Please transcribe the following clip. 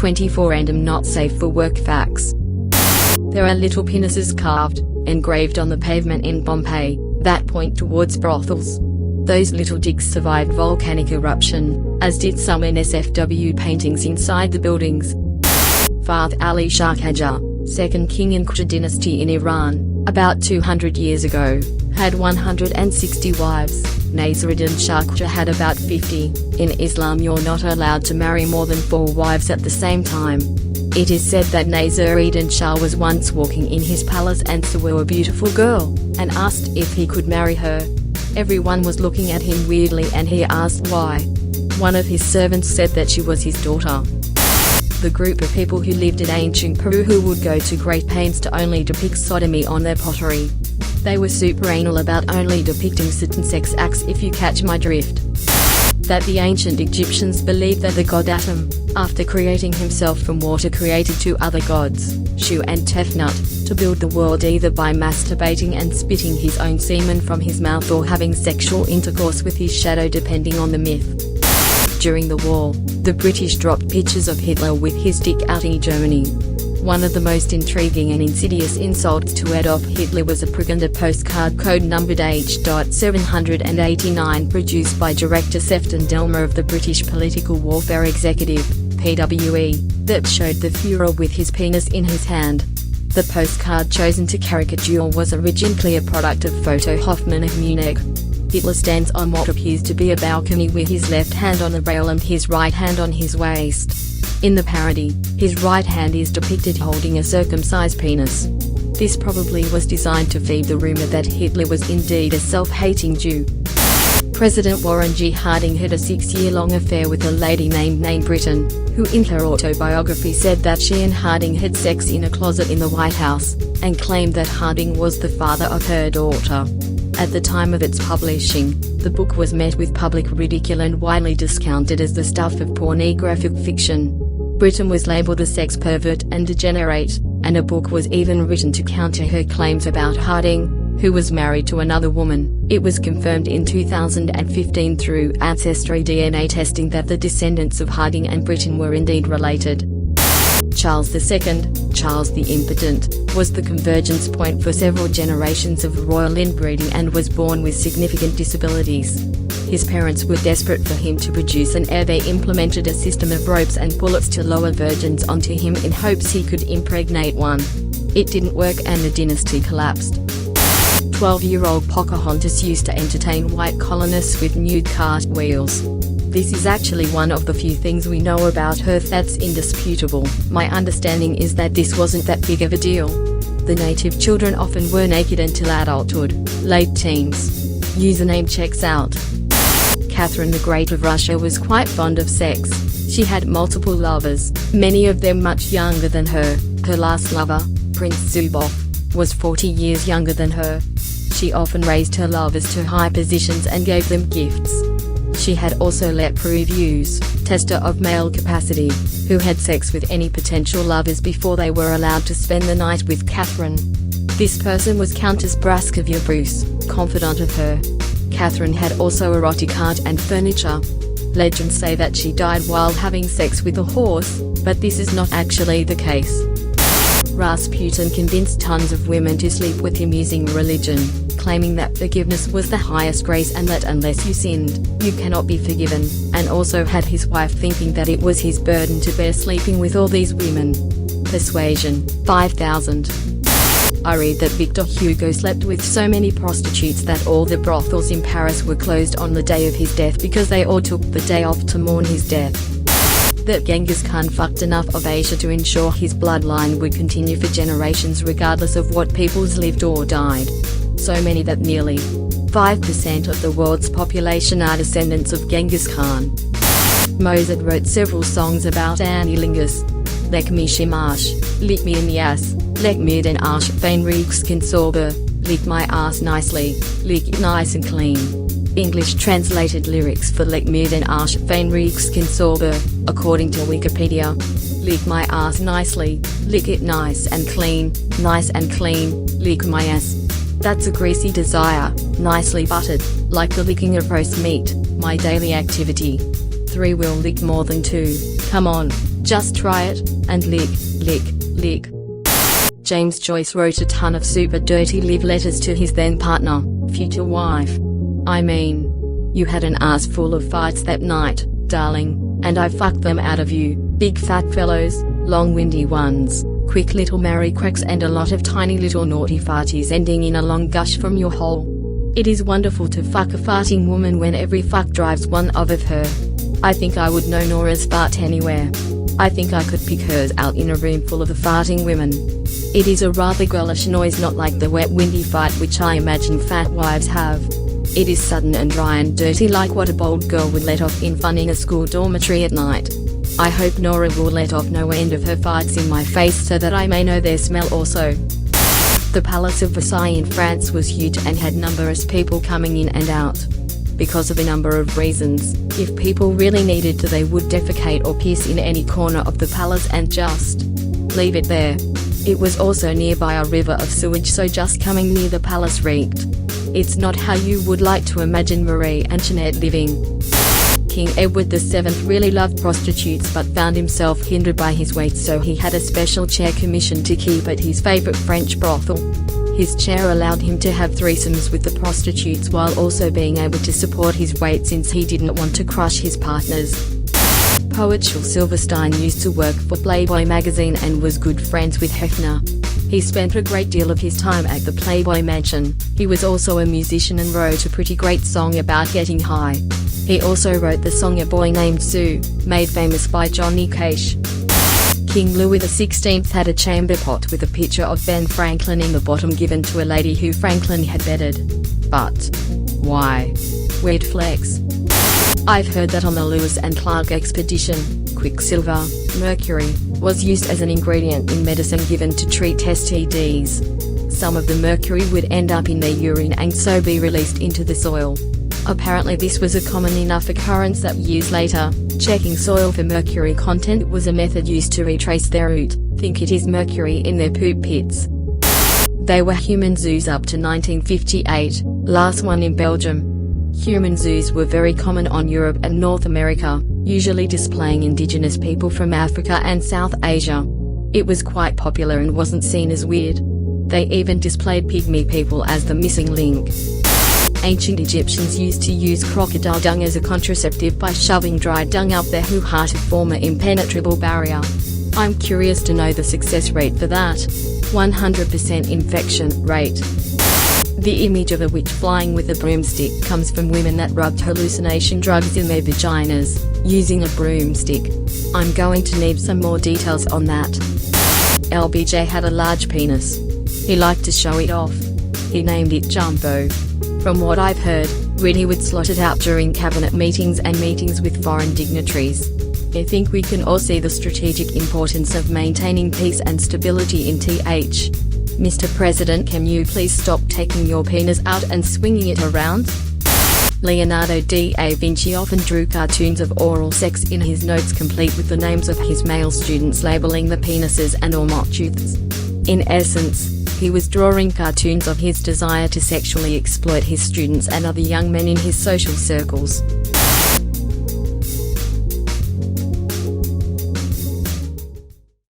24 Random Not Safe for Work Facts. There are little penises carved, engraved on the pavement in Pompeii, that point towards brothels. Those little dicks survived volcanic eruption, as did some NSFW paintings inside the buildings. Fath Ali Shah Qajar, second king in Qajar dynasty in Iran, about 200 years ago, had 160 wives. Nasruddin Shah Qajar had about 50. In Islam you're not allowed to marry more than 4 wives at the same time. It is said that Nasruddin Shah was once walking in his palace and saw a beautiful girl, and asked if he could marry her. Everyone was looking at him weirdly and he asked why. One of his servants said that she was his daughter. The group of people who lived in ancient Peru who would go to great pains to only depict sodomy on their pottery. They were super anal about only depicting certain sex acts, if you catch my drift. That the ancient Egyptians believed that the god Atum, after creating himself from water, created 2 other gods, Shu and Tefnut, to build the world either by masturbating and spitting his own semen from his mouth or having sexual intercourse with his shadow, depending on the myth. During the war, the British dropped pictures of Hitler with his dick out in Germany. One of the most intriguing and insidious insults to Adolf Hitler was a propaganda postcard code numbered H.789 produced by director Sefton Delmer of the British Political Warfare Executive, PWE, that showed the Führer with his penis in his hand. The postcard chosen to caricature was originally a product of Photo Hoffmann of Munich. Hitler stands on what appears to be a balcony with his left hand on the rail and his right hand on his waist. In the parody, his right hand is depicted holding a circumcised penis. This probably was designed to feed the rumor that Hitler was indeed a self-hating Jew. President Warren G. Harding had a 6-year-long affair with a lady named Britain, who in her autobiography said that she and Harding had sex in a closet in the White House, and claimed that Harding was the father of her daughter. At the time of its publishing, the book was met with public ridicule and widely discounted as the stuff of pornographic fiction. Britain was labeled a sex pervert and degenerate, and a book was even written to counter her claims about Harding, who was married to another woman. It was confirmed in 2015 through ancestry DNA testing that the descendants of Harding and Britain were indeed related. Charles II, Charles the Impotent, was the convergence point for several generations of royal inbreeding and was born with significant disabilities. His parents were desperate for him to produce an heir. They implemented a system of ropes and bullets to lower virgins onto him in hopes he could impregnate one. It didn't work and the dynasty collapsed. 12-year-old Pocahontas used to entertain white colonists with nude cartwheels. This is actually one of the few things we know about her that's indisputable. My understanding is that this wasn't that big of a deal. The native children often were naked until adulthood, late teens. Username checks out. Catherine the Great of Russia was quite fond of sex. She had multiple lovers, many of them much younger than her. Her last lover, Prince Zubov, was 40 years younger than her. She often raised her lovers to high positions and gave them gifts. She had also let previews, tester of male capacity, who had sex with any potential lovers before they were allowed to spend the night with Catherine. This person was Countess Braskovia Bruce, confidant of her. Catherine had also erotic art and furniture. Legends say that she died while having sex with a horse, but this is not actually the case. Rasputin convinced tons of women to sleep with him using religion, claiming that forgiveness was the highest grace and that unless you sinned, you cannot be forgiven, and also had his wife thinking that it was his burden to bear sleeping with all these women. Persuasion, 5000. I read that Victor Hugo slept with so many prostitutes that all the brothels in Paris were closed on the day of his death because they all took the day off to mourn his death. That Genghis Khan fucked enough of Asia to ensure his bloodline would continue for generations regardless of what peoples lived or died. So many that nearly 5% of the world's population are descendants of Genghis Khan. Mozart wrote several songs about anilingus. Leck mich im Arsch, lick me in the ass, leck mir den Arsch fein riechskin sauber, lick my ass nicely, lick it nice and clean. English translated lyrics for Leck mir den Arsch fein riechskin sauber, according to Wikipedia. Lick my ass nicely, lick it nice and clean, lick my ass. That's a greasy desire, nicely buttered, like the licking of roast meat, my daily activity. 3 will lick more than 2, come on. Just try it, and lick, lick, lick. James Joyce wrote a ton of super dirty love letters to his then partner, future wife. I mean, you had an ass full of fights that night, darling, and I fucked them out of you, big fat fellows, long windy ones, quick little Mary cracks and a lot of tiny little naughty farties ending in a long gush from your hole. It is wonderful to fuck a farting woman when every fuck drives one of her. I think I would know Nora's fart anywhere. I think I could pick hers out in a room full of the farting women. It is a rather girlish noise, not like the wet windy fart which I imagine fat wives have. It is sudden and dry and dirty, like what a bold girl would let off in fun in a school dormitory at night. I hope Nora will let off no end of her farts in my face so that I may know their smell also. The Palace of Versailles in France was huge and had numerous people coming in and out. Because of a number of reasons, if people really needed to, they would defecate or piss in any corner of the palace and just leave it there. It was also nearby a river of sewage, so just coming near the palace reeked. It's not how you would like to imagine Marie Antoinette living. King Edward VII really loved prostitutes but found himself hindered by his weight, so he had a special chair commissioned to keep at his favorite French brothel. His chair allowed him to have threesomes with the prostitutes while also being able to support his weight, since he didn't want to crush his partners. Poet Shel Silverstein used to work for Playboy magazine and was good friends with Hefner. He spent a great deal of his time at the Playboy mansion. He was also a musician and wrote a pretty great song about getting high. He also wrote the song A Boy Named Sue, made famous by Johnny Cash. King Louis XVI had a chamber pot with a picture of Ben Franklin in the bottom, given to a lady who Franklin had bedded. But why? Weird flex. I've heard that on the Lewis and Clark expedition, quicksilver, mercury, was used as an ingredient in medicine given to treat STDs. Some of the mercury would end up in their urine and so be released into the soil. Apparently this was a common enough occurrence that years later, checking soil for mercury content was a method used to retrace their route. Think it is mercury in their poop pits. They were human zoos up to 1958, last one in Belgium. Human zoos were very common on Europe and North America, usually displaying indigenous people from Africa and South Asia. It was quite popular and wasn't seen as weird. They even displayed pygmy people as the missing link. Ancient Egyptians used to use crocodile dung as a contraceptive by shoving dry dung up their hoo-ha to form an impenetrable barrier. I'm curious to know the success rate for that. 100% infection rate. The image of a witch flying with a broomstick comes from women that rubbed hallucination drugs in their vaginas, using a broomstick. I'm going to need some more details on that. LBJ had a large penis. He liked to show it off. He named it Jumbo. From what I've heard, he would slot it out during cabinet meetings and meetings with foreign dignitaries. I think we can all see the strategic importance of maintaining peace and stability in TH. Mr. President, can you please stop taking your penis out and swinging it around? Leonardo da Vinci often drew cartoons of oral sex in his notes, complete with the names of his male students, labeling the penises and or mochutes. In essence, he was drawing cartoons of his desire to sexually exploit his students and other young men in his social circles.